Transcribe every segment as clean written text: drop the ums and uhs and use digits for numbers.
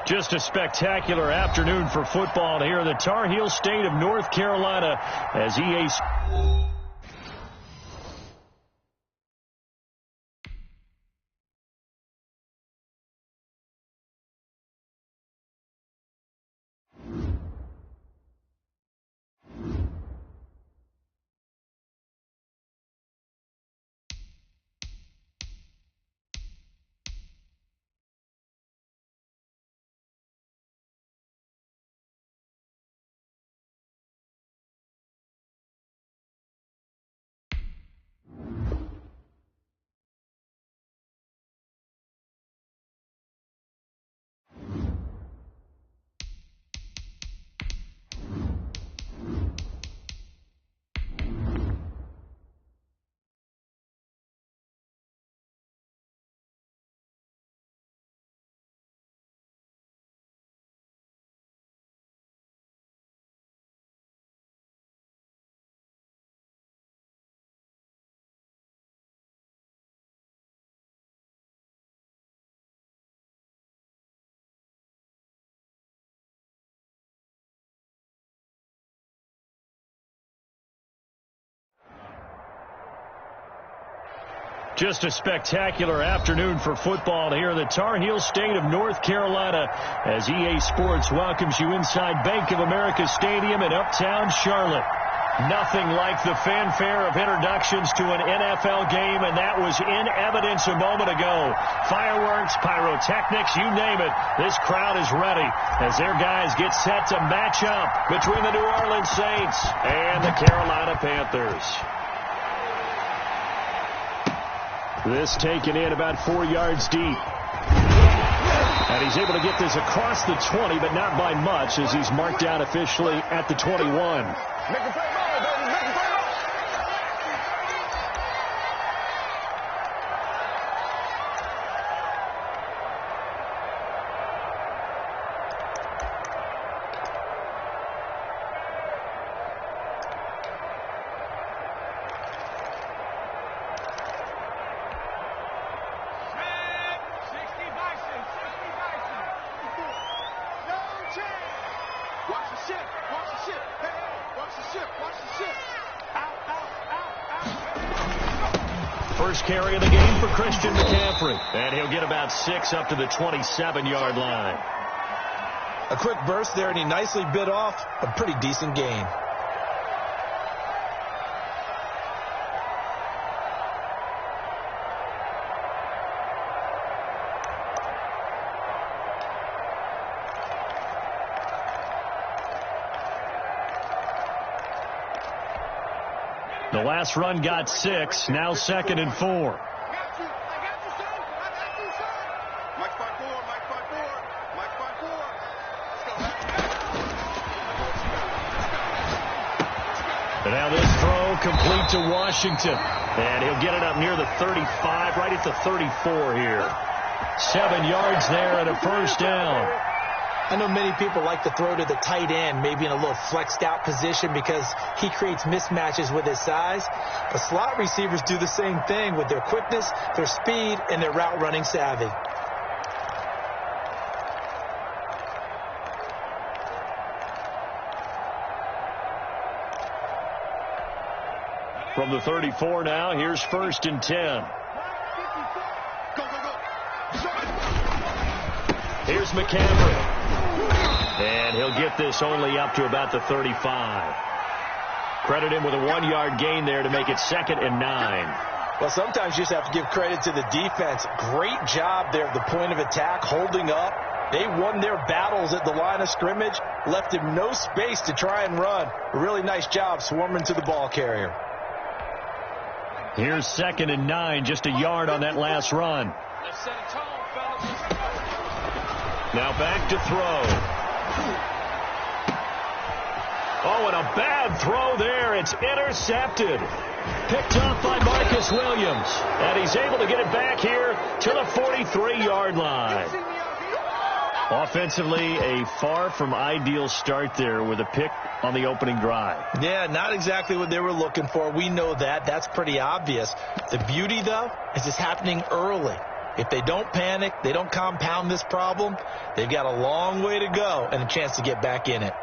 Just a spectacular afternoon for football here in the Tar Heel state of North Carolina as EA... Just a spectacular afternoon for football here in the Tar Heel state of North Carolina as EA Sports welcomes you inside Bank of America Stadium in Uptown Charlotte. Nothing like the fanfare of introductions to an NFL game, and that was in evidence a moment ago. Fireworks, pyrotechnics, you name it. This crowd is ready as their guys get set to match up between the New Orleans Saints and the Carolina Panthers. This taken in about 4 yards deep. And he's able to get this across the 20, but not by much as he's marked out officially at the 21. Make a play ball, baby. Make a play ball. First carry of the game for Christian McCaffrey. And he'll get about 6 up to the 27-yard line. A quick burst there, and he nicely bit off a pretty decent gain. The last run got 6, now 2nd and 4. I got you, son. I got you, son. Mike 5-4, Mike 5-4, Mike 5-4. Let's go. And now this throw complete to Washington. And he'll get it up near the 35, right at the 34 here. 7 yards there and a first down. I know many people like to throw to the tight end, maybe in a little flexed out position because he creates mismatches with his size. But slot receivers do the same thing with their quickness, their speed, and their route running savvy. From the 34 now, here's 1st and 10. Here's McCaffrey. And he'll get this only up to about the 35. Credit him with a 1-yard gain there to make it 2nd and 9. Well, sometimes you just have to give credit to the defense. Great job there at the point of attack, holding up. They won their battles at the line of scrimmage, left him no space to try and run. A really nice job swarming to the ball carrier. Here's 2nd and 9, just a yard on that last run. Let's set a tone, fellas. Now back to throw. Oh, and a bad throw there. It's intercepted. Picked up by Marcus Williams. And he's able to get it back here to the 43-yard line. Offensively, a far from ideal start there with a pick on the opening drive. Yeah, not exactly what they were looking for. We know that. That's pretty obvious. The beauty, though, is it's happening early. If they don't panic, they don't compound this problem, they've got a long way to go and a chance to get back in it.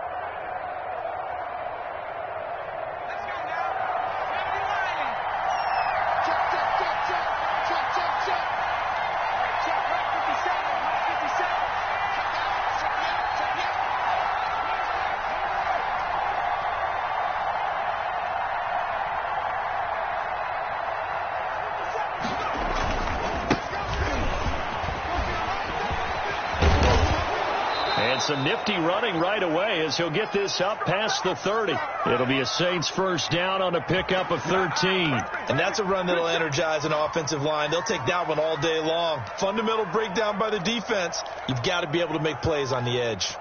Some nifty running right away as he'll get this up past the 30. It'll be a Saints first down on a pickup of 13. And that's a run that'll energize an offensive line. They'll take that one all day long. Fundamental breakdown by the defense. You've got to be able to make plays on the edge.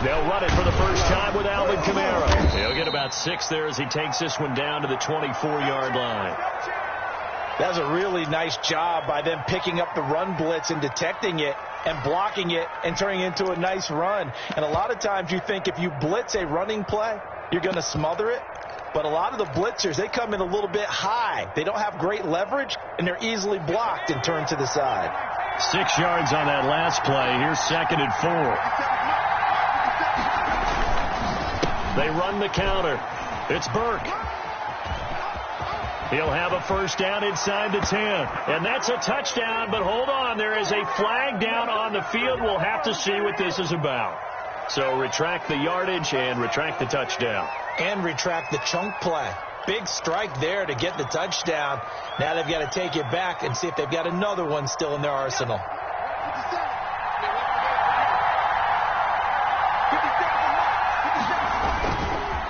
They'll run it for the first time with Alvin Kamara. He'll get about 6 there as he takes this one down to the 24-yard line. That's a really nice job by them picking up the run blitz and detecting it and blocking it and turning it into a nice run. And a lot of times you think if you blitz a running play, you're going to smother it. But a lot of the blitzers, they come in a little bit high. They don't have great leverage, and they're easily blocked and turned to the side. 6 yards on that last play. Here's 2nd and 4. They run the counter. It's Burke. He'll have a first down inside the 10. And that's a touchdown, but hold on. There is a flag down on the field. We'll have to see what this is about. So retract the yardage and retract the touchdown. And retract the chunk play. Big strike there to get the touchdown. Now they've got to take it back and see if they've got another one still in their arsenal.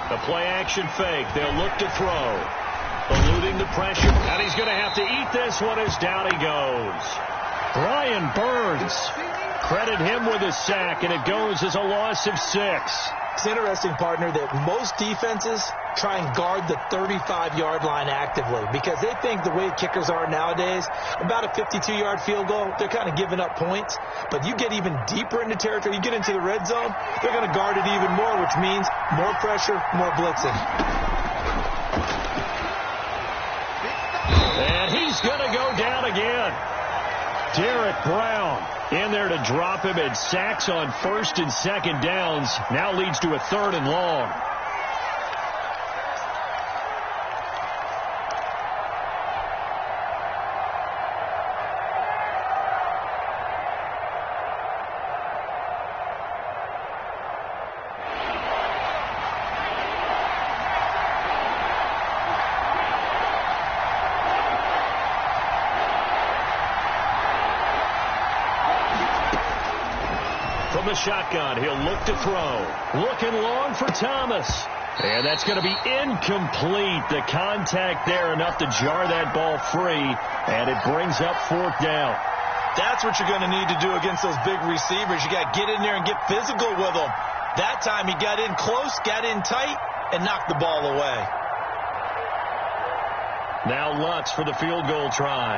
The play-action fake. They'll look to throw. Eluding the pressure. And he's going to have to eat this one as down he goes. Brian Burns. Credit him with a sack, and it goes as a loss of 6. It's interesting, partner, that most defenses try and guard the 35-yard line actively because they think the way kickers are nowadays, about a 52-yard field goal, they're kind of giving up points. But you get even deeper into territory, you get into the red zone, they're going to guard it even more, which means more pressure, more blitzing. And he's going to go down again. Derek Brown in there to drop him, and sacks on 1st and 2nd downs. Now leads to a 3rd and long. From the shotgun, he'll look to throw. Looking long for Thomas. And that's going to be incomplete. The contact there enough to jar that ball free. And it brings up 4th down. That's what you're going to need to do against those big receivers. You got to get in there and get physical with them. That time he got in close, got in tight, and knocked the ball away. Now Lutz for the field goal try.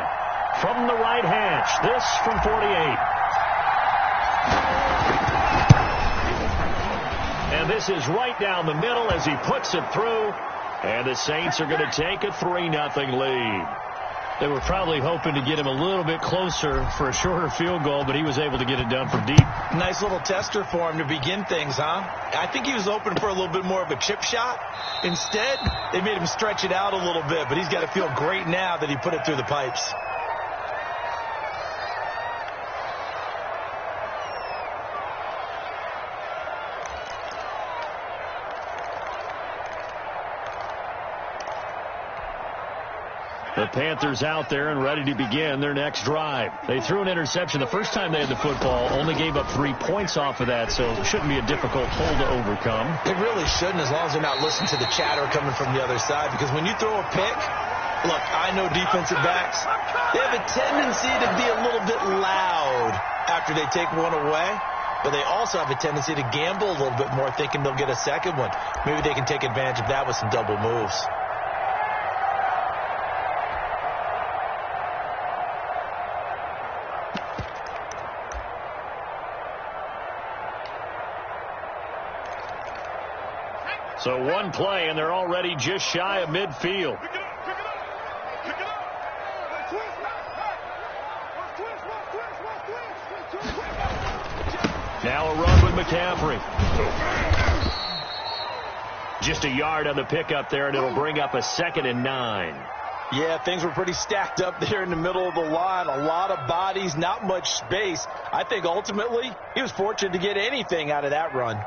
From the right hash. This from 48. And this is right down the middle as he puts it through. And the Saints are going to take a 3-0 lead. They were probably hoping to get him a little bit closer for a shorter field goal, but he was able to get it done from deep. Nice little tester for him to begin things, huh? I think he was open for a little bit more of a chip shot. Instead, they made him stretch it out a little bit, but he's got to feel great now that he put it through the pipes. The Panthers out there and ready to begin their next drive. They threw an interception the first time they had the football, only gave up 3 points off of that, so it shouldn't be a difficult hole to overcome. It really shouldn't, as long as they're not listening to the chatter coming from the other side, because when you throw a pick, look, I know defensive backs, they have a tendency to be a little bit loud after they take one away, but they also have a tendency to gamble a little bit more, thinking they'll get a second one. Maybe they can take advantage of that with some double moves. So one play, and they're already just shy of midfield. Now a run with McCaffrey. Just a yard on the pickup there, and it'll bring up a 2nd and 9. Yeah, things were pretty stacked up there in the middle of the line. A lot of bodies, not much space. I think ultimately he was fortunate to get anything out of that run.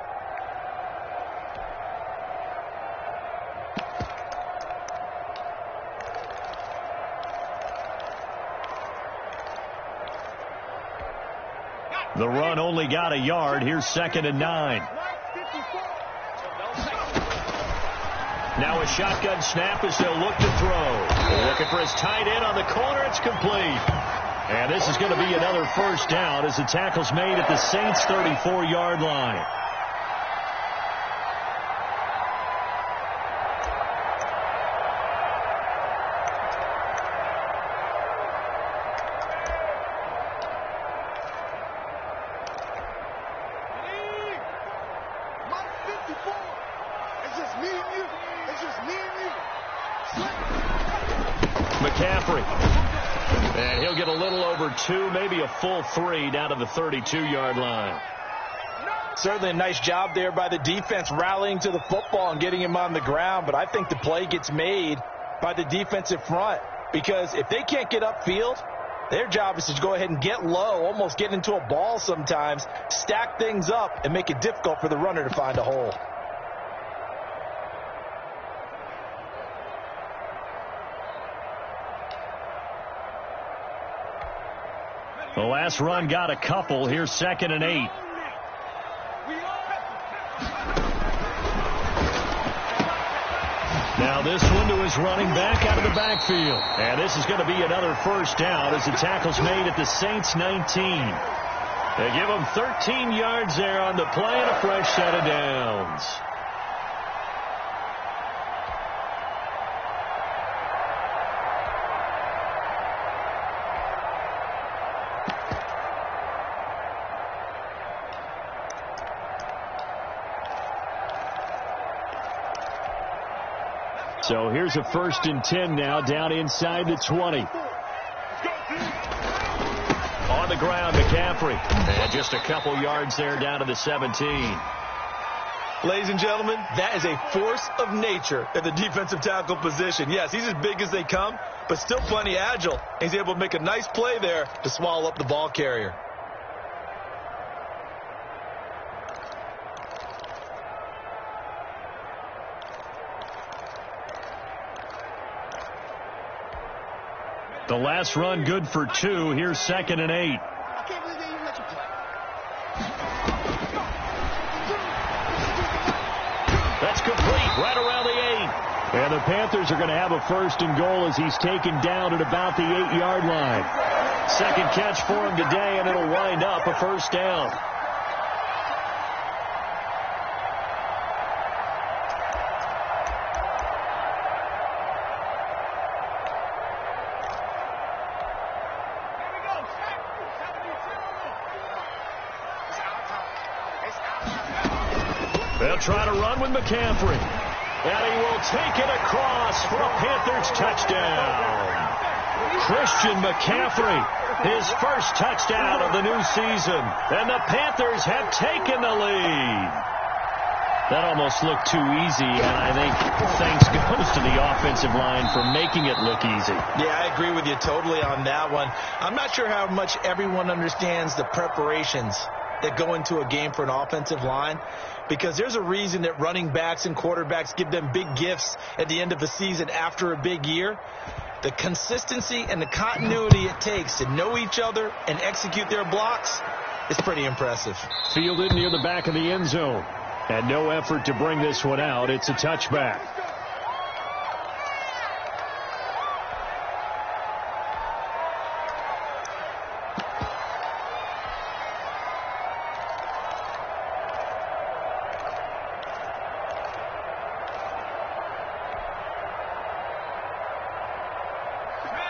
The run only got a yard. Here's 2nd and 9. Now a shotgun snap as they'll look to throw. Looking for his tight end on the corner. It's complete. And this is going to be another first down as the tackle's made at the Saints' 34-yard line. McCaffrey. And he'll get a little over 2, maybe a full 3 down to the 32-yard line. Certainly a nice job there by the defense rallying to the football and getting him on the ground. But I think the play gets made by the defensive front, because if they can't get upfield, their job is to go ahead and get low, almost get into a ball sometimes, stack things up, and make it difficult for the runner to find a hole. The last run got a couple. Here's 2nd and 8. Now this one to his running back out of the backfield. And this is going to be another first down as the tackle's made at the Saints' 19. They give him 13 yards there on the play and a fresh set of downs. So here's a 1st and 10 now, down inside the 20. On the ground, McCaffrey. And just a couple yards there down to the 17. Ladies and gentlemen, that is a force of nature at the defensive tackle position. Yes, he's as big as they come, but still plenty agile. He's able to make a nice play there to swallow up the ball carrier. The last run good for 2. Here's 2nd and 8. I can't believe they even let you play. That's complete right around the 8. And the Panthers are going to have a 1st and goal as he's taken down at about the 8-yard line. Second catch for him today, and it'll wind up a first down. They'll try to run with McCaffrey. And he will take it across for a Panthers touchdown. Christian McCaffrey, his first touchdown of the new season. And the Panthers have taken the lead. That almost looked too easy, and I think thanks goes to the offensive line for making it look easy. Yeah, I agree with you totally on that one. I'm not sure how much everyone understands the preparations that go into a game for an offensive line, because there's a reason that running backs and quarterbacks give them big gifts at the end of the season after a big year. The consistency and the continuity it takes to know each other and execute their blocks is pretty impressive. Fielded near the back of the end zone. And no effort to bring this one out. It's a touchback.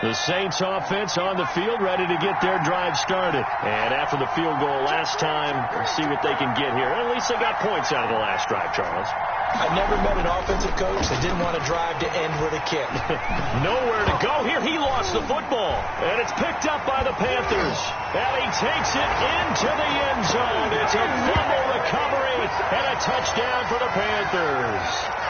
The Saints offense on the field, ready to get their drive started. And after the field goal last time, let's see what they can get here. At least they got points out of the last drive, Charles. I never met an offensive coach that didn't want to drive to end with a kick. Nowhere to go here. He lost the football. And it's picked up by the Panthers. And he takes it into the end zone. It's a fumble recovery and a touchdown for the Panthers.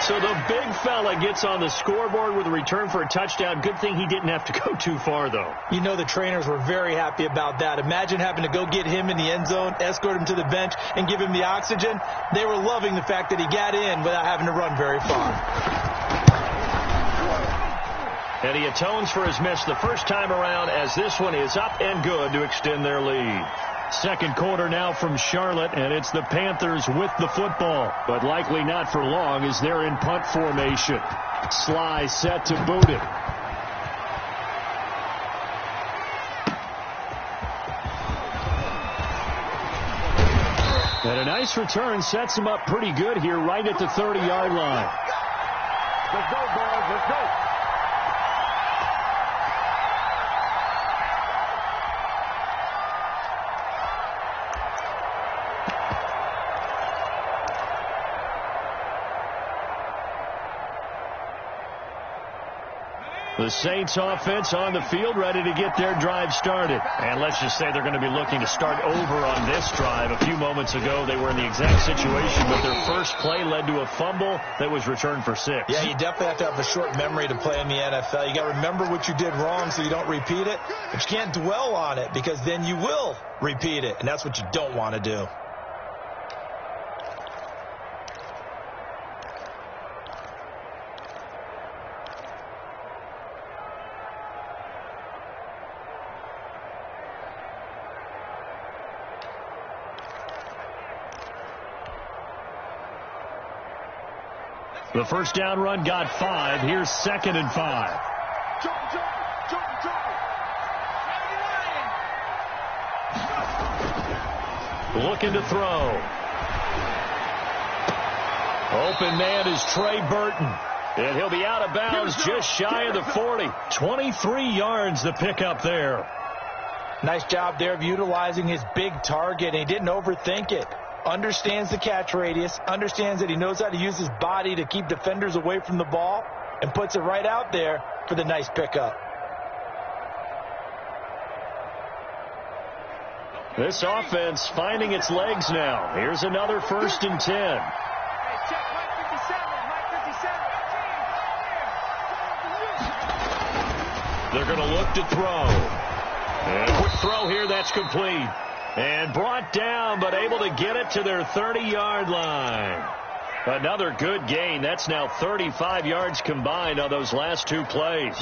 So the big fella gets on the scoreboard with a return for a touchdown. Good thing he didn't have to go too far, though. You know the trainers were very happy about that. Imagine having to go get him in the end zone, escort him to the bench, and give him the oxygen. They were loving the fact that he got in without having to run very far. And he atones for his miss the first time around, as this one is up and good to extend their lead. Second quarter now from Charlotte, and it's the Panthers with the football, but likely not for long as they're in punt formation. Sly set to boot it. And a nice return sets him up pretty good here right at the 30-yard line. Let's go, boys. Let's go. The Saints offense on the field, ready to get their drive started. And let's just say they're going to be looking to start over on this drive. A few moments ago, they were in the exact situation, but their first play led to a fumble that was returned for 6. Yeah, you definitely have to have a short memory to play in the NFL. You got to remember what you did wrong so you don't repeat it. But you can't dwell on it because then you will repeat it, and that's what you don't want to do. The first down run got 5. Here's 2nd and 5. Looking to throw. Open man is Trey Burton. And he'll be out of bounds just shy of the 40. 23 yards the pickup there. Nice job there of utilizing his big target. He didn't overthink it. Understands the catch radius, understands that he knows how to use his body to keep defenders away from the ball, and puts it right out there for the nice pickup. This offense finding its legs now. Here's another 1st and 10. They're going to look to throw. And a quick throw here, that's complete. And brought down, but able to get it to their 30-yard line. Another good gain. That's now 35 yards combined on those last 2 plays.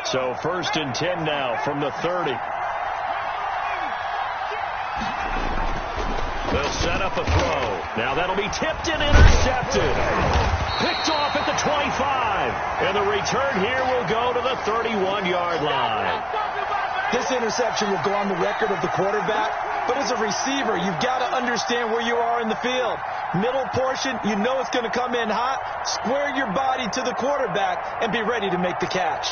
So 1st and 10 now from the 30. They'll set up a throw. Now that'll be tipped and intercepted. Picked off at the 25. And the return here will go to the 31-yard line. This interception will go on the record of the quarterback. But as a receiver, you've got to understand where you are in the field. Middle portion, you know it's going to come in hot. Square your body to the quarterback and be ready to make the catch.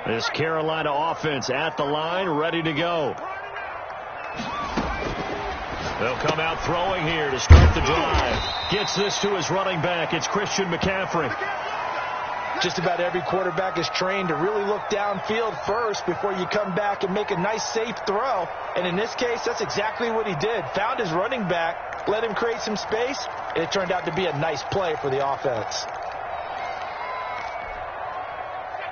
This Carolina offense at the line, ready to go. They'll come out throwing here to start the drive. Gets this to his running back. It's Christian McCaffrey. Just about every quarterback is trained to really look downfield first before you come back and make a nice, safe throw. And in this case, that's exactly what he did. Found his running back, let him create some space, and it turned out to be a nice play for the offense.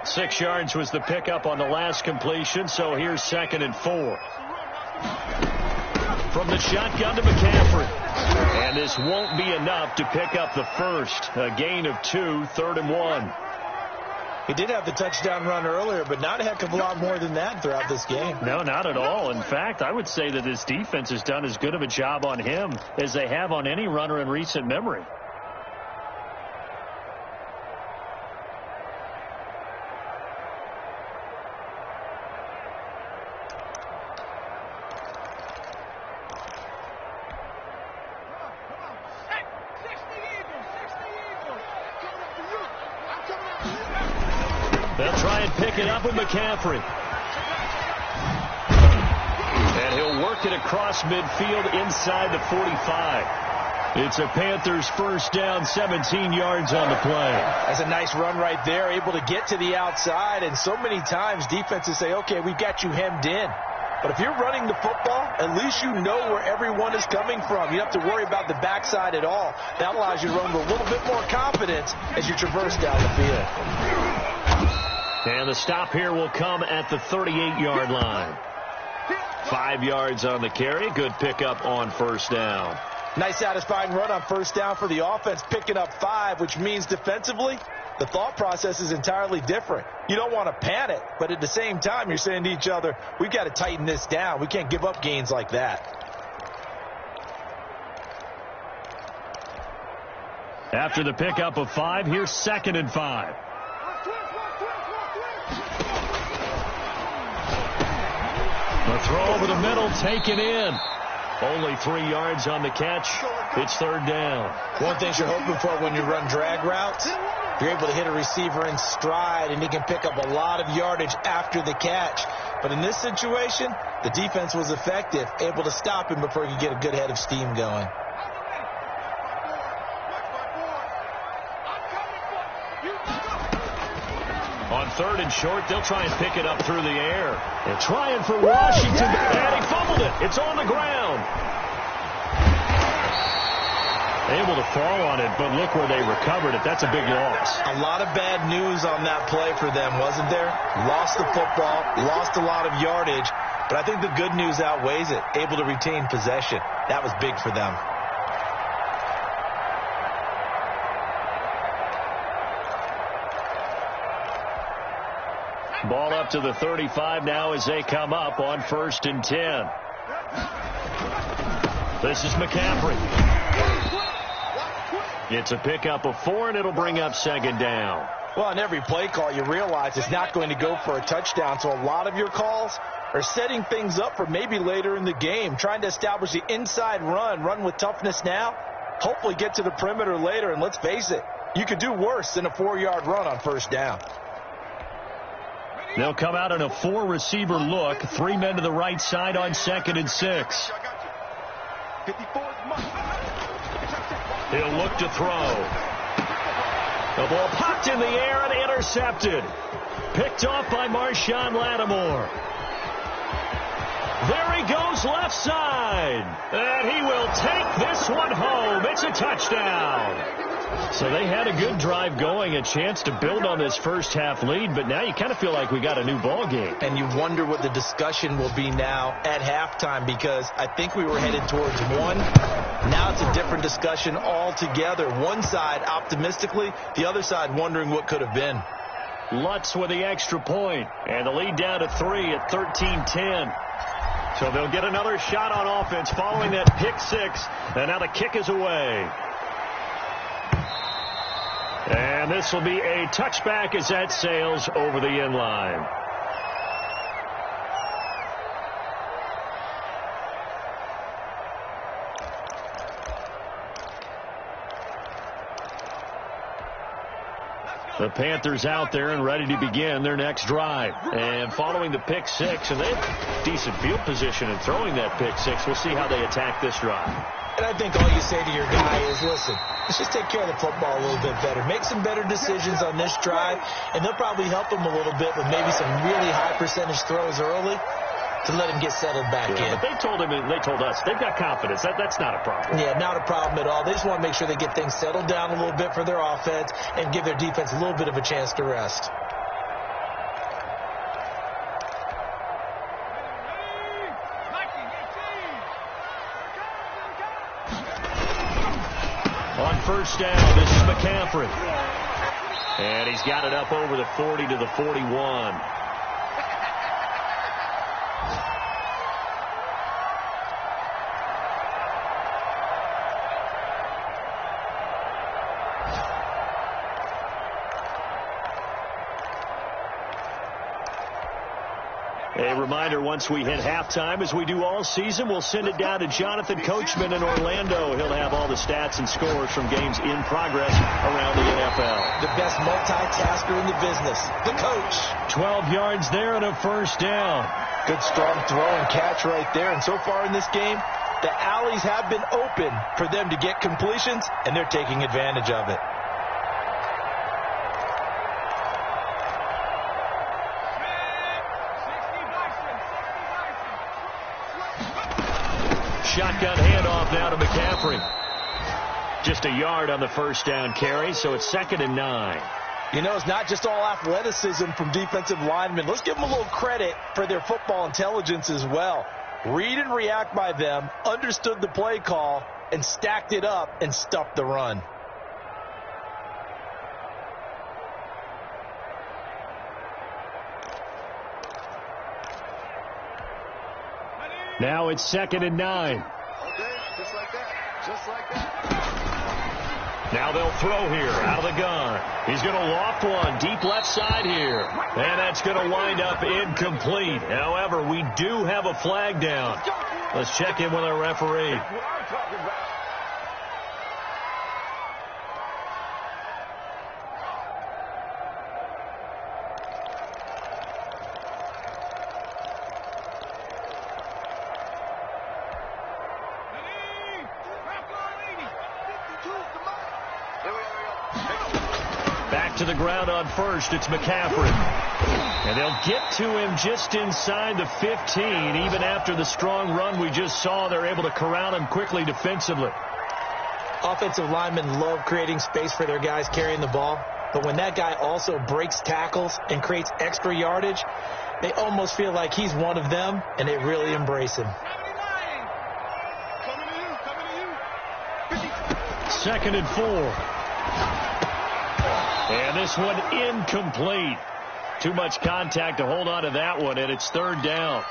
6 yards was the pickup on the last completion, so here's 2nd and 4. From the shotgun to McCaffrey. And this won't be enough to pick up the first. A gain of 2, 3rd and 1. He did have the touchdown run earlier, but not a heck of a lot more than that throughout this game. No, not at all. In fact, I would say that this defense has done as good of a job on him as they have on any runner in recent memory. They'll try and pick it up with McCaffrey. And he'll work it across midfield inside the 45. It's a Panthers first down, 17 yards on the play. That's a nice run right there, able to get to the outside. And so many times defenses say, okay, we've got you hemmed in. But if you're running the football, at least you know where everyone is coming from. You don't have to worry about the backside at all. That allows you to run with a little bit more confidence as you traverse down the field. And the stop here will come at the 38-yard line. 5 yards on the carry. Good pickup on first down. Nice satisfying run on first down for the offense, picking up 5, which means defensively, the thought process is entirely different. You don't want to panic, but at the same time, you're saying to each other, we've got to tighten this down. We can't give up gains like that. After the pickup of 5, here's 2nd and 5. The throw over the middle, taken in. Only 3 yards on the catch. It's 3rd down. One thing you're hoping for when you run drag routes, you're able to hit a receiver in stride, and he can pick up a lot of yardage after the catch. But in this situation, the defense was effective, able to stop him before he could get a good head of steam going. On 3rd and short, they'll try and pick it up through the air. They're trying for Washington, and he fumbled it. It's on the ground. Able to fall on it, but look where they recovered it. That's a big loss. A lot of bad news on that play for them, wasn't there? Lost the football, lost a lot of yardage, but I think the good news outweighs it. Able to retain possession. That was big for them. Ball up to the 35 now as they come up on 1st and 10. This is McCaffrey. It's a pickup of 4, and it'll bring up 2nd down. Well, on every play call, you realize it's not going to go for a touchdown, so a lot of your calls are setting things up for maybe later in the game, trying to establish the inside run with toughness now, hopefully get to the perimeter later, and let's face it, you could do worse than a 4-yard run on 1st down. They'll come out in a 4-receiver look. 3 men to the right side on 2nd and 6. He'll look to throw. The ball popped in the air and intercepted. Picked off by Marshawn Lattimore. There he goes left side. And he will take this one home. It's a touchdown. So they had a good drive going, a chance to build on this first half lead, but now you kind of feel like we got a new ball game. And you wonder what the discussion will be now at halftime, because I think we were headed towards 1. Now it's a different discussion altogether. One side optimistically, the other side wondering what could have been. Lutz with the extra point, and the lead down to 3 at 13-10. So they'll get another shot on offense following that pick 6, and now the kick is away. And this will be a touchback as that sails over the end line. The Panthers out there and ready to begin their next drive. And following the pick 6, and they have decent field position in throwing that pick 6. We'll see how they attack this drive. And I think all you say to your guy is, listen, let's just take care of the football a little bit better. Make some better decisions on this drive, and they'll probably help him a little bit with maybe some really high percentage throws early to let him get settled back in. But they told him, and they told us, they've got confidence. That's not a problem. Yeah, not a problem at all. They just want to make sure they get things settled down a little bit for their offense and give their defense a little bit of a chance to rest. On first down, this is McCaffrey. And he's got it up over the 40 to the 41. A reminder, once we hit halftime, as we do all season, we'll send it down to Jonathan Coachman in Orlando. He'll have all the stats and scores from games in progress around the NFL. The best multitasker in the business, the coach. 12 yards there and a first down. Good strong throw and catch right there. And so far in this game, the alleys have been open for them to get completions, and they're taking advantage of it. Shotgun handoff now to McCaffrey. Just a yard on the first down carry, so it's 2nd and 9. You know, it's not just all athleticism from defensive linemen. Let's give them a little credit for their football intelligence as well. Read and react by them, understood the play call, and stacked it up and stuffed the run. Now it's 2nd and 9. Okay, just like that. Just like that. Now they'll throw here out of the gun. He's going to loft one deep left side here. And that's going to wind up incomplete. However, we do have a flag down. Let's check in with our referee. That's what I'm talking about. Back to the ground on first. It's McCaffrey. And they'll get to him just inside the 15. Even after the strong run we just saw, they're able to corral him quickly defensively. Offensive linemen love creating space for their guys carrying the ball. But when that guy also breaks tackles and creates extra yardage, they almost feel like he's one of them, and they really embrace him. 2nd and 4. And this one incomplete. Too much contact to hold on to that one, and it's 3rd down.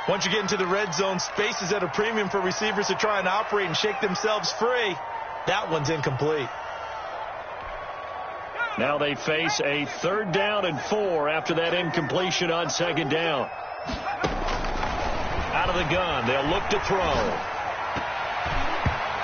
Once you get into the red zone, space is at a premium for receivers to try and operate and shake themselves free. That one's incomplete. Now they face a 3rd down and 4 after that incompletion on 2nd down. Out of the gun, they'll look to throw.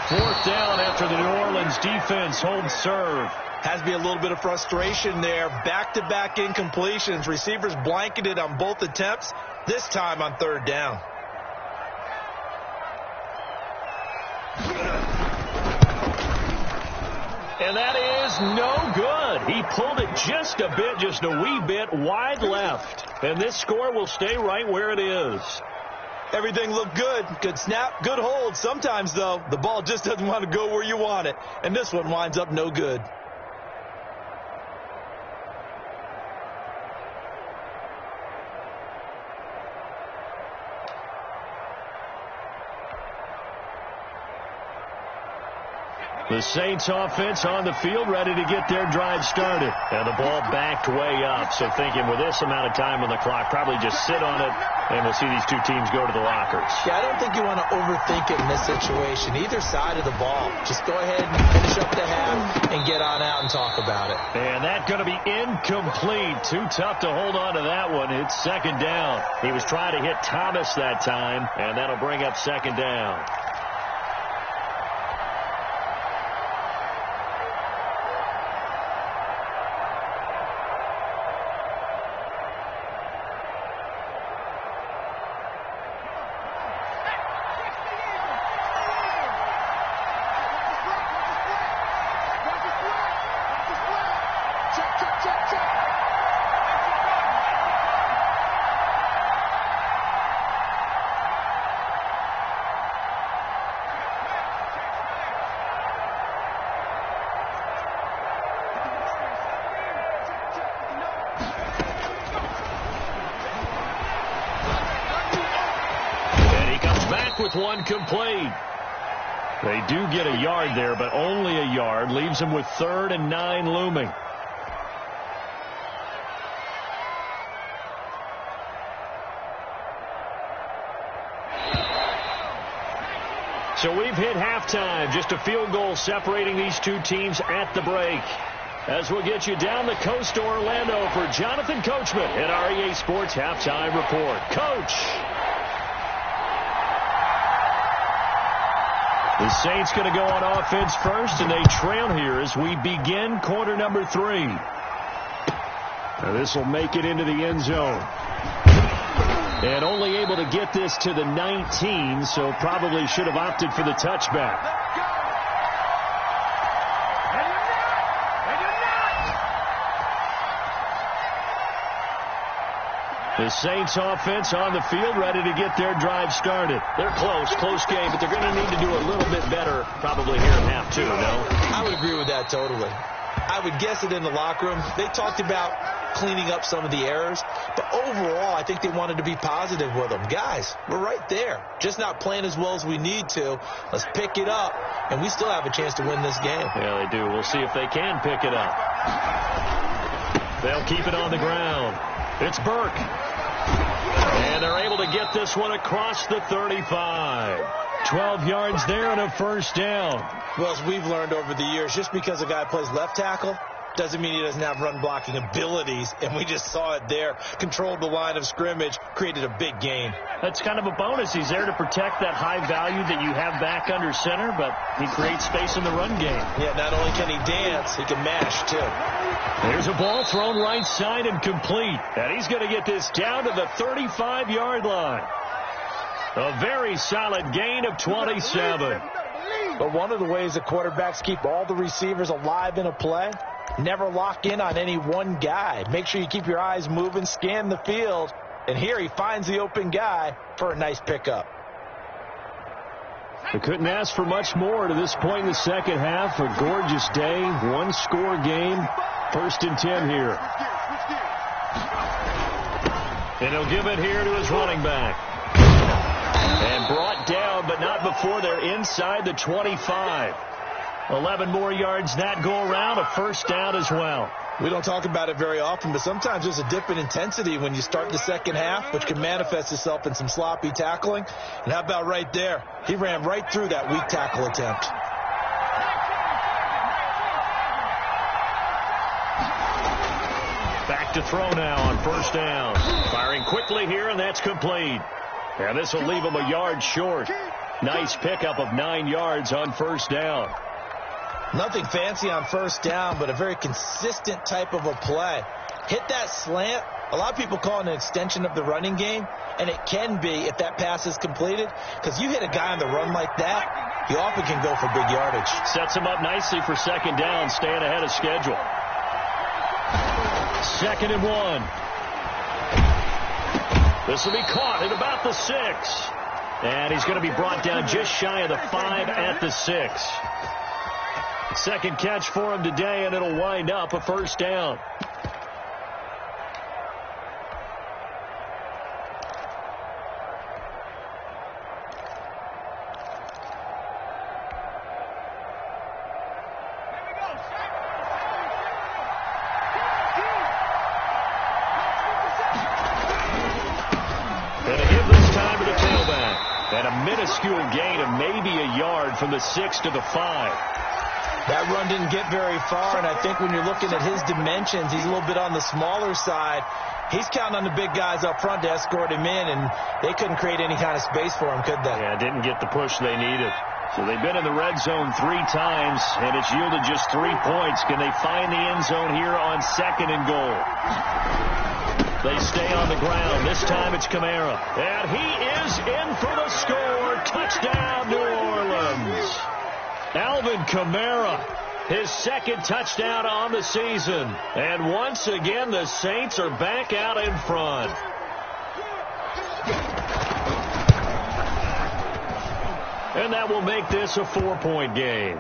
4th down after the New Orleans defense holds serve. Has to be a little bit of frustration there. Back-to-back incompletions. Receivers blanketed on both attempts, this time on 3rd down. And that is no good. He pulled it just a wee bit wide left. And this score will stay right where it is. Everything looked good. Good snap, good hold. Sometimes, though, the ball just doesn't want to go where you want it. And this one winds up no good. The Saints offense on the field, ready to get their drive started. And the ball backed way up. So thinking with this amount of time on the clock, probably just sit on it, and we'll see these two teams go to the lockers. Yeah, I don't think you want to overthink it in this situation. Either side of the ball. Just go ahead and finish up the half and get on out and talk about it. And that's going to be incomplete. Too tough to hold on to that one. It's 2nd down. He was trying to hit Thomas that time, and that'll bring up 2nd down. With one complete. They do get a yard there, but only a yard. Leaves them with 3rd and 9 looming. So we've hit halftime. Just a field goal separating these two teams at the break. as we'll get you down the coast to Orlando for Jonathan Coachman at our EA Sports Halftime Report. Coach! The Saints going to go on offense first, and they trail here as we begin quarter number 3. Now this will make it into the end zone. And only able to get this to the 19, so probably should have opted for the touchback. The Saints offense on the field, ready to get their drive started. They're close game, but they're going to need to do a little bit better probably here in half 2, no? I would agree with that totally. I would guess it in the locker room. They talked about cleaning up some of the errors, but overall, I think they wanted to be positive with them. Guys, we're right there. Just not playing as well as we need to. Let's pick it up, and we still have a chance to win this game. Yeah, they do. We'll see if they can pick it up. They'll keep it on the ground. It's Burke. And they're able to get this one across the 35. 12 yards there and a first down. Well, as we've learned over the years, just because a guy plays left tackle doesn't mean he doesn't have run blocking abilities, and we just saw it there. Controlled the line of scrimmage, created a big gain. That's kind of a bonus. He's there to protect that high value that you have back under center, but he creates space in the run game. Yeah, not only can he dance, he can mash, too. There's a ball thrown right side and complete, and he's going to get this down to the 35-yard line. A very solid gain of 27. But one of the ways the quarterbacks keep all the receivers alive in a play, never lock in on any one guy. Make sure you keep your eyes moving, scan the field, and here he finds the open guy for a nice pickup. They couldn't ask for much more to this point in the second half. A gorgeous day, one-score game, 1st and 10 here. And he'll give it here to his running back. And brought down, but not before they're inside the 25. 11 more yards that go around, a first down as well. We don't talk about it very often, but sometimes there's a dip in intensity when you start the second half, which can manifest itself in some sloppy tackling. And how about right there? He ran right through that weak tackle attempt. Back to throw now on first down. Firing quickly here, and that's complete. And this will leave him a yard short. Nice pickup of 9 yards on first down. Nothing fancy on first down, but a very consistent type of a play. Hit that slant. A lot of people call it an extension of the running game, and it can be if that pass is completed, because you hit a guy on the run like that, he often can go for big yardage. Sets him up nicely for second down, staying ahead of schedule. 2nd and 1. This will be caught at about the 6. And he's going to be brought down just shy of the 5 at the 6. Second catch for him today, and it'll wind up a first down. And a minuscule gain of maybe a yard from the 6 to the 5. That run didn't get very far, and I think when you're looking at his dimensions, he's a little bit on the smaller side. He's counting on the big guys up front to escort him in, and they couldn't create any kind of space for him, could they? Yeah, didn't get the push they needed. So they've been in the red zone 3 times, and it's yielded just 3 points. Can they find the end zone here on 2nd and goal? They stay on the ground. This time it's Kamara. And he is in for the score. Touchdown, New Orleans. Alvin Kamara, his 2nd touchdown on the season. And once again, the Saints are back out in front. And that will make this a 4-point game.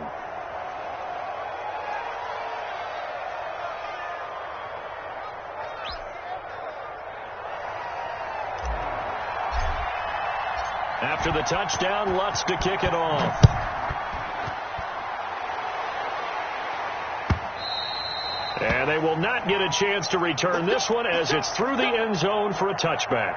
After the touchdown, Lutz to kick it off. And they will not get a chance to return this one as it's through the end zone for a touchback.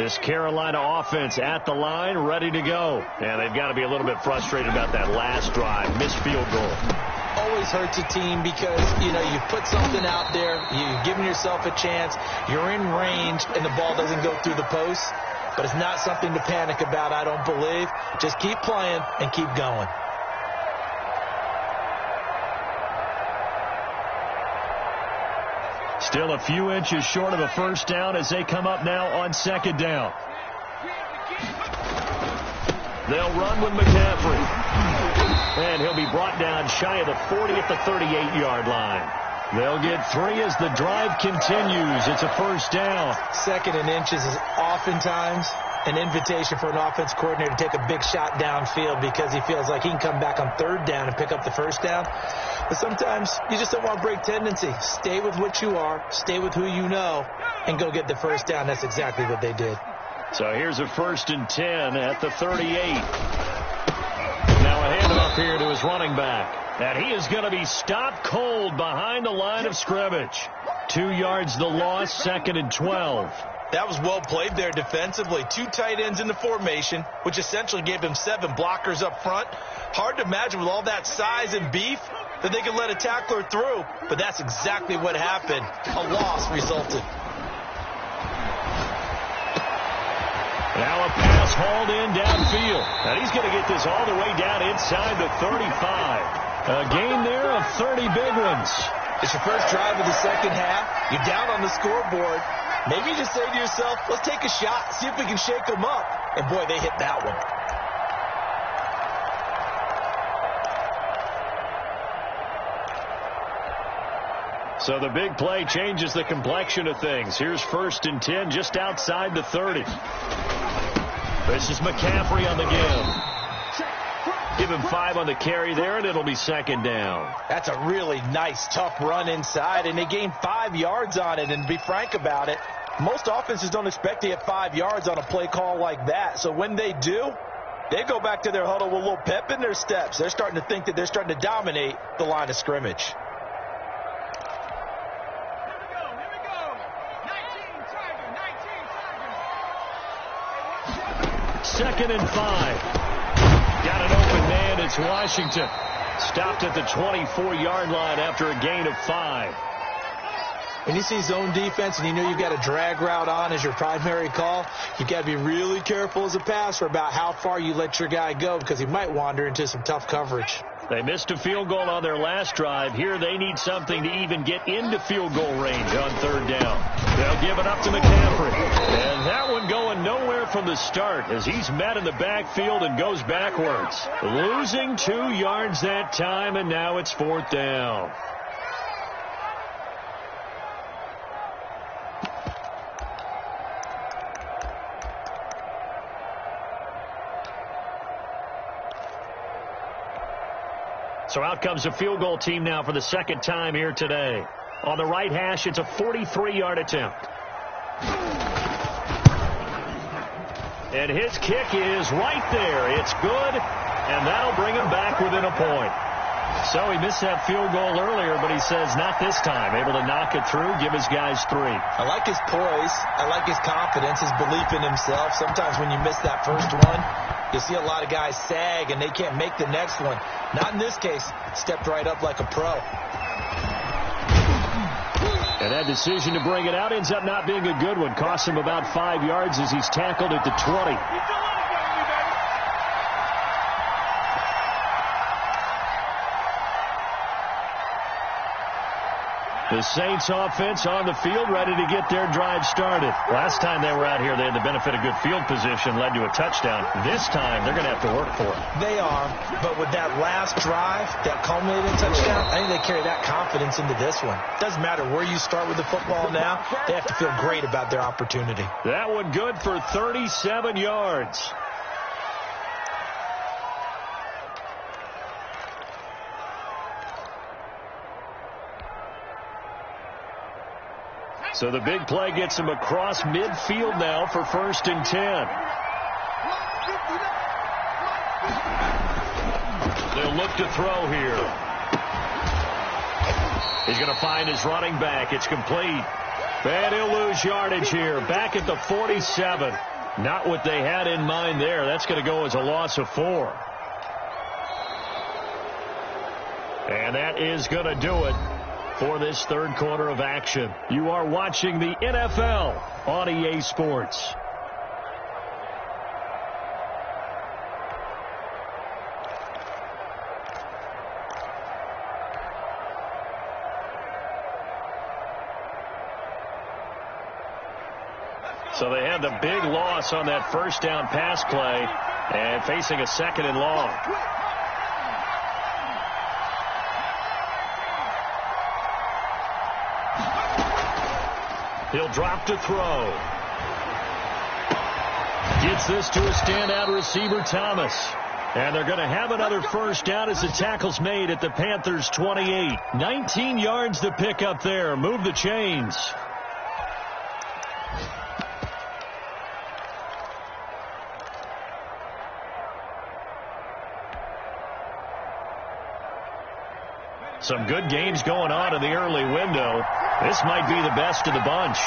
This Carolina offense at the line, ready to go. And they've got to be a little bit frustrated about that last drive. Missed field goal. Always hurts a team because, you put something out there, you're giving yourself a chance, you're in range, and the ball doesn't go through the post. But it's not something to panic about, I don't believe. Just keep playing and keep going. Still a few inches short of a first down as they come up now on second down. They'll run with McCaffrey. And he'll be brought down shy of the 40 at the 38-yard line. They'll get 3 as the drive continues. It's a first down. Second and inches is oftentimes an invitation for an offense coordinator to take a big shot downfield because he feels like he can come back on third down and pick up the first down. But sometimes you just don't want to break tendency. Stay with what you are, stay with who you know, and go get the first down. That's exactly what they did. So here's a 1st and 10 at the 38. Now a handoff here to his running back. And he is going to be stopped cold behind the line of scrimmage. 2 yards the loss, 2nd and 12. That was well played there defensively. 2 tight ends in the formation, which essentially gave him 7 blockers up front. Hard to imagine with all that size and beef that they could let a tackler through, but that's exactly what happened. A loss resulted. Now a pass hauled in downfield. And he's going to get this all the way down inside the 35. A gain there of 30 big ones. It's your first drive of the second half. You're down on the scoreboard. Maybe you just say to yourself, let's take a shot, see if we can shake them up. And boy, they hit that one. So the big play changes the complexion of things. Here's 1st and 10 just outside the 30. This is McCaffrey on the give. Give him 5 on the carry there, and it'll be 2nd down. That's a really nice, tough run inside, and they gained 5 yards on it. And to be frank about it, most offenses don't expect to get 5 yards on a play call like that. So when they do, they go back to their huddle with a little pep in their steps. They're starting to think that they're starting to dominate the line of scrimmage. Here we go. 19 Tiger. 2nd and 5. Got an open man. It's Washington. Stopped at the 24-yard line after a gain of 5. When you see zone defense and you know you've got a drag route on as your primary call, you've got to be really careful as a passer about how far you let your guy go because he might wander into some tough coverage. They missed a field goal on their last drive. Here they need something to even get into field goal range on 3rd down. They'll give it up to McCaffrey. And that one going nowhere from the start as he's met in the backfield and goes backwards. Losing 2 yards that time, and now it's 4th down. So out comes the field goal team now for the 2nd time here today. On the right hash, it's a 43-yard attempt. And his kick is right there. It's good, and that'll bring him back within a point. So he missed that field goal earlier, but he says not this time. Able to knock it through, give his guys 3. I like his poise. I like his confidence, his belief in himself. Sometimes when you miss that first one, you'll see a lot of guys sag, and they can't make the next one. Not in this case. Stepped right up like a pro. And that decision to bring it out ends up not being a good one. Costs him about 5 yards as he's tackled at the 20. The Saints offense on the field, ready to get their drive started. Last time they were out here, they had the benefit of good field position, led to a touchdown. This time, they're going to have to work for it. They are, but with that last drive, that culminating touchdown, I think they carry that confidence into this one. Doesn't matter where you start with the football now, they have to feel great about their opportunity. That one good for 37 yards. So the big play gets him across midfield now for 1st and 10. They'll look to throw here. He's going to find his running back. It's complete. And he'll lose yardage here. Back at the 47. Not what they had in mind there. That's going to go as a loss of 4. And that is going to do it for this third quarter of action. You are watching the NFL on EA Sports. So they had the big loss on that first down pass play and facing a 2nd and long. He'll drop to throw. Gets this to a standout receiver, Thomas. And they're going to have another first down as the tackle's made at the Panthers' 28. 19 yards to pick up there. Move the chains. Some good games going on in the early window. This might be the best of the bunch.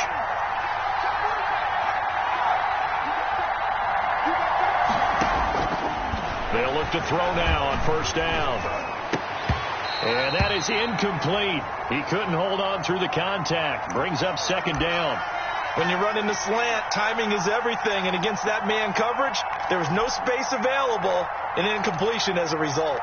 They'll look to throw now on first down. And that is incomplete. He couldn't hold on through the contact. Brings up 2nd down. When you run in the slant, timing is everything. And against that man coverage, there was no space available, and incompletion as a result.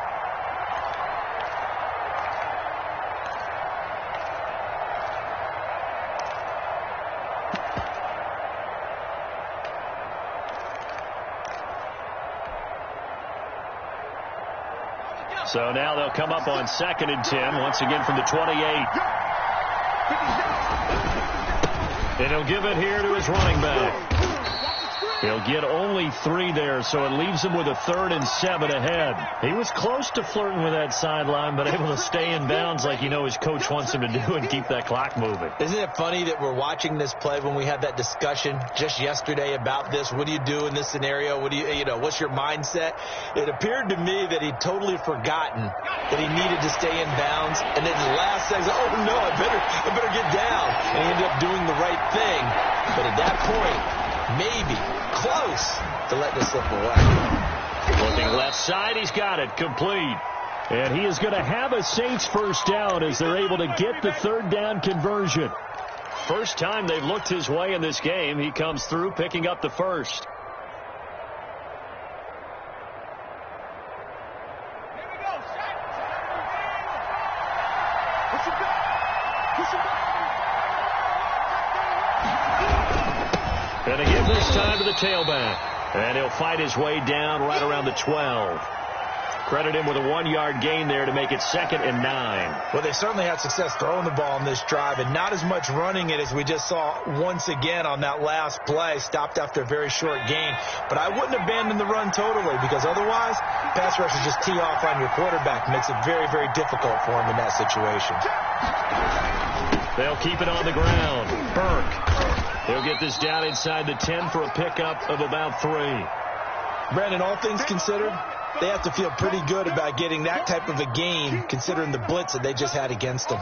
So now they'll come up on 2nd and 10, once again from the 28. And he'll give it here to his running back. He'll get only 3 there, so it leaves him with a 3rd and 7 ahead. He was close to flirting with that sideline, but able to stay in bounds like his coach wants him to do and keep that clock moving. Isn't it funny that we're watching this play when we had that discussion just yesterday about this? What do you do in this scenario? What do what's your mindset? It appeared to me that he'd totally forgotten that he needed to stay in bounds, and then the last second, oh no, I better get down. And he ended up doing the right thing. But at that point, maybe close to letting it slip away. Looking left side, he's got it complete. And he is going to have a Saints first down as they're able to get the 3rd down conversion. First time they've looked his way in this game. He comes through picking up the first. And again this time to the tailback. And he'll fight his way down right around the 12. Credit him with a 1-yard gain there to make it 2nd and 9. Well, they certainly had success throwing the ball on this drive and not as much running it as we just saw once again on that last play. Stopped after a very short gain. But I wouldn't abandon the run totally because otherwise, pass rushers just tee off on your quarterback. Makes it very, very difficult for him in that situation. They'll keep it on the ground. Burke. He'll get this down inside the 10 for a pickup of about 3. Brandon, all things considered, they have to feel pretty good about getting that type of a game considering the blitz that they just had against them.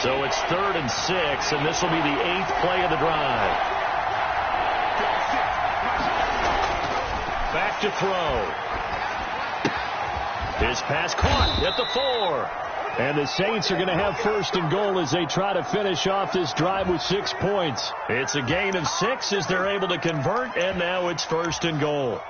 So it's 3rd and 6, and this will be the 8th play of the drive. Back to throw. His pass caught at the 4. And the Saints are going to have 1st and goal as they try to finish off this drive with 6 points. It's a gain of 6 as they're able to convert, and now it's 1st and goal.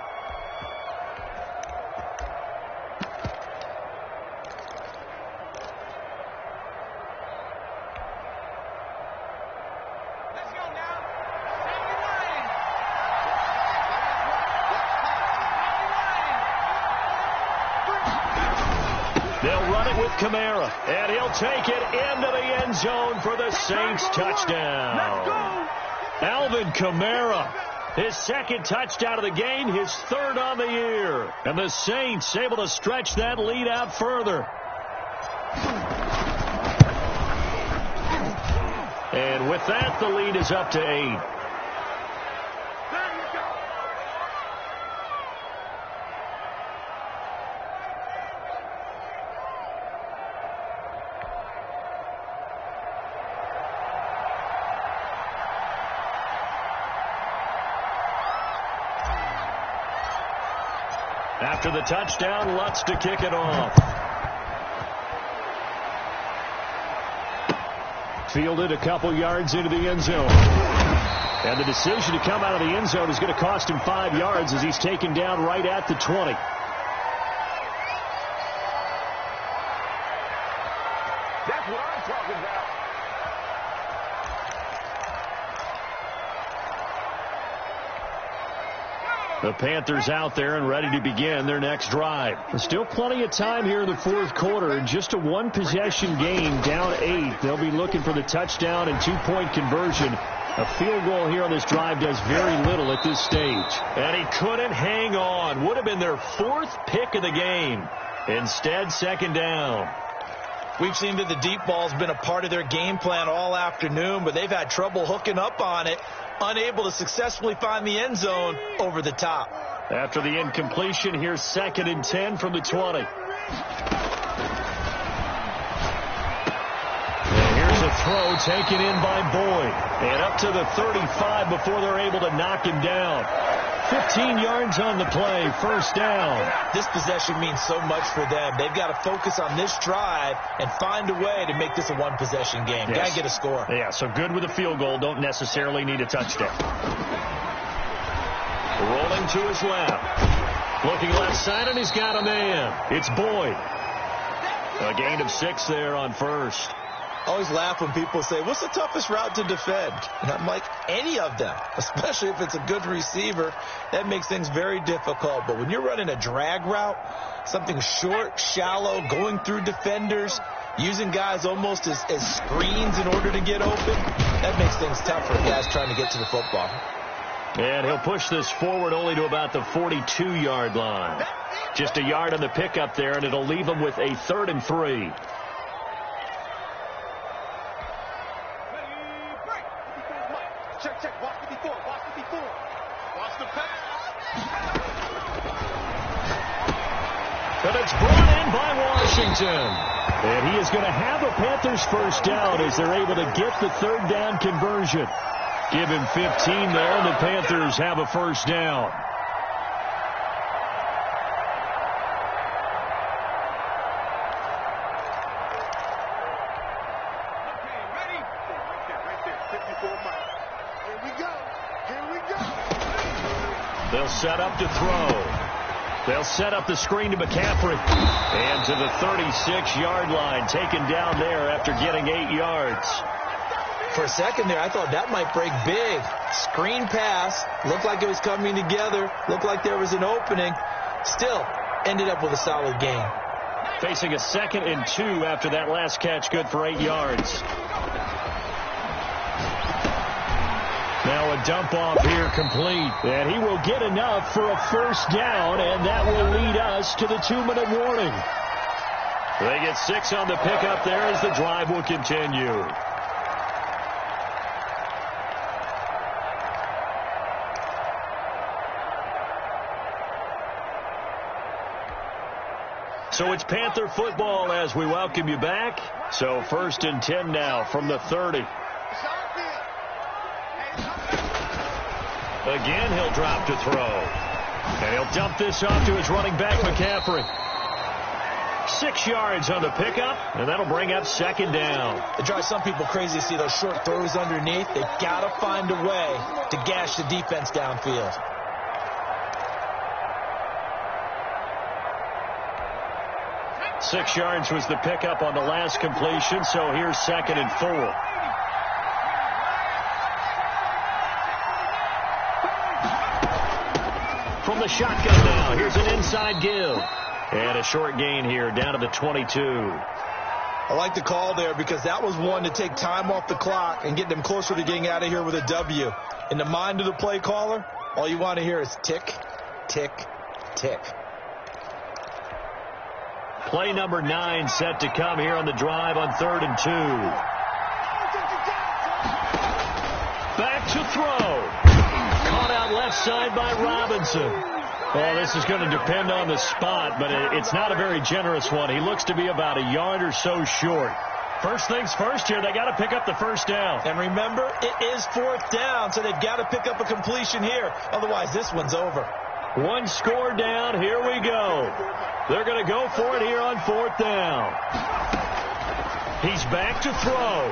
Kamara, and he'll take it into the end zone for the Saints touchdown. Alvin Kamara, his 2nd touchdown of the game, his 3rd on the year. And the Saints able to stretch that lead out further. And with that, the lead is up to 8. After the touchdown, Lutz to kick it off. Fielded a couple yards into the end zone. And the decision to come out of the end zone is going to cost him 5 yards as he's taken down right at the 20. That's what I'm talking about. The Panthers out there and ready to begin their next drive. There's still plenty of time here in the fourth quarter. Just a one-possession game, down 8. They'll be looking for the touchdown and two-point conversion. A field goal here on this drive does very little at this stage. And he couldn't hang on. Would have been their 4th pick of the game. Instead, second down. We've seen that the deep ball's been a part of their game plan all afternoon, but they've had trouble hooking up on it, unable to successfully find the end zone over the top. After the incompletion, here's 2nd and 10 from the 20. And here's a throw taken in by Boyd. And up to the 35 before they're able to knock him down. 15 yards on the play, first down. This possession means so much for them. They've got to focus on this drive and find a way to make this a one-possession game. Yes. Got to get a score. Yeah, so good with a field goal. Don't necessarily need a touchdown. Rolling to his left. Looking left side, and he's got a man. It's Boyd. A gain of 6 there on first. I always laugh when people say, what's the toughest route to defend? And I'm like, any of them, especially if it's a good receiver. That makes things very difficult. But when you're running a drag route, something short, shallow, going through defenders, using guys almost as screens in order to get open, that makes things tough for guys trying to get to the football. And he'll push this forward only to about the 42-yard line. Just a yard on the pickup there, and it'll leave him with a 3rd and 3. Check. Watch the before. Watch the pass. But it's brought in by Washington. And he is going to have a Panthers first down as they're able to get the 3rd down conversion. Give him 15 there, and the Panthers have a first down. They'll set up to throw. They'll set up the screen to McCaffrey. And to the 36-yard line, taken down there after getting 8 yards. For a second there, I thought that might break big. Screen pass. Looked like it was coming together. Looked like there was an opening. Still ended up with a solid gain. Facing a 2nd and 2 after that last catch, good for 8 yards. Now a dump off here complete. And he will get enough for a first down, and that will lead us to the 2-minute warning. They get 6 on the pickup there as the drive will continue. So it's Panther football as we welcome you back. So 1st and 10 now from the 30. Again, he'll drop to throw. And he'll dump this off to his running back, McCaffrey. 6 yards on the pickup, and that'll bring up 2nd down. It drives some people crazy to see those short throws underneath. They've got to find a way to gash the defense downfield. Six yards was the pickup on the last completion, so here's 2nd and 4. From the shotgun now, here's an inside give. And a short gain here, down to the 22. I like the call there because that was one to take time off the clock and get them closer to getting out of here with a W. In the mind of the play caller, all you want to hear is tick, tick, tick. Play number 9 set to come here on the drive on 3rd and 2. Back to throw. Caught out left side by Robinson. Well, this is going to depend on the spot, but it's not a very generous one. He looks to be about a yard or so short. First things first here, they got to pick up the first down. And remember, it is 4th down, so they've got to pick up a completion here. Otherwise, this one's over. One score down. Here we go. They're going to go for it here on 4th down. He's back to throw.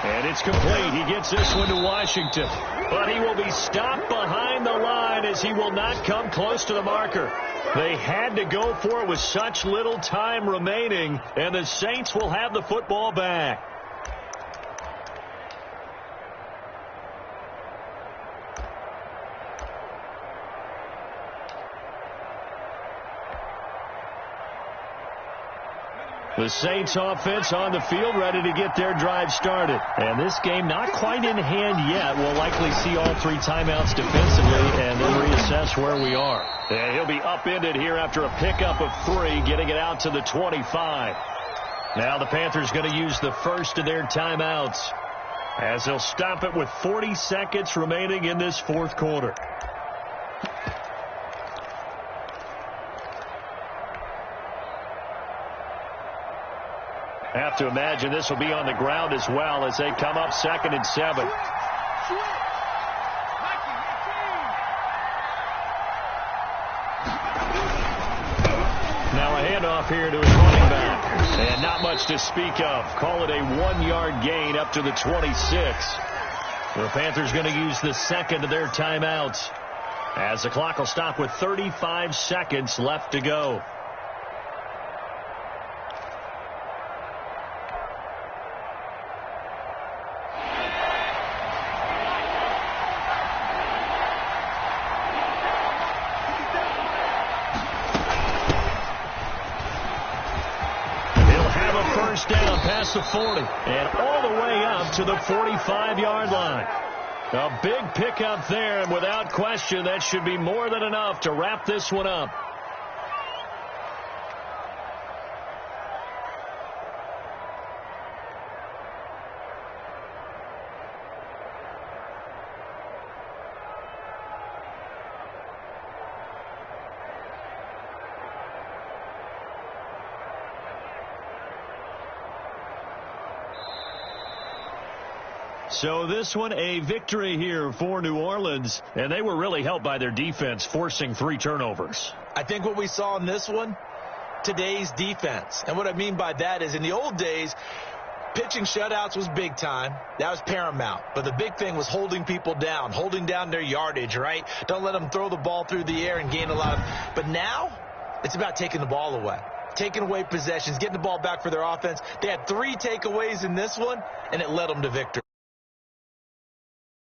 And it's complete. He gets this one to Washington. But he will be stopped behind the line as he will not come close to the marker. They had to go for it with such little time remaining, and the Saints will have the football back. The Saints offense on the field ready to get their drive started. And this game not quite in hand yet. We'll likely see all 3 timeouts defensively and then reassess where we are. And he'll be upended here after a pickup of 3, getting it out to the 25. Now the Panthers going to use the first of their timeouts as they'll stop it with 40 seconds remaining in this 4th quarter. Have to imagine this will be on the ground as well as they come up 2nd and 7. Now a handoff here to his running back. And not much to speak of. Call it a 1-yard gain up to the 26. The Panthers going to use the second of their timeouts as the clock will stop with 35 seconds left to go. Down past the 40 and all the way up to the 45-yard line. A big pickup there, and without question, that should be more than enough to wrap this one up. So this one a victory here for New Orleans, and they were really helped by their defense forcing 3 turnovers. I think what we saw in this one, today's defense. And what I mean by that is in the old days, pitching shutouts was big time. That was paramount. But the big thing was holding people down, holding down their yardage, right? Don't let them throw the ball through the air and gain a lot of. But now it's about taking the ball away. Taking away possessions, getting the ball back for their offense. They had 3 takeaways in this one, and it led them to victory.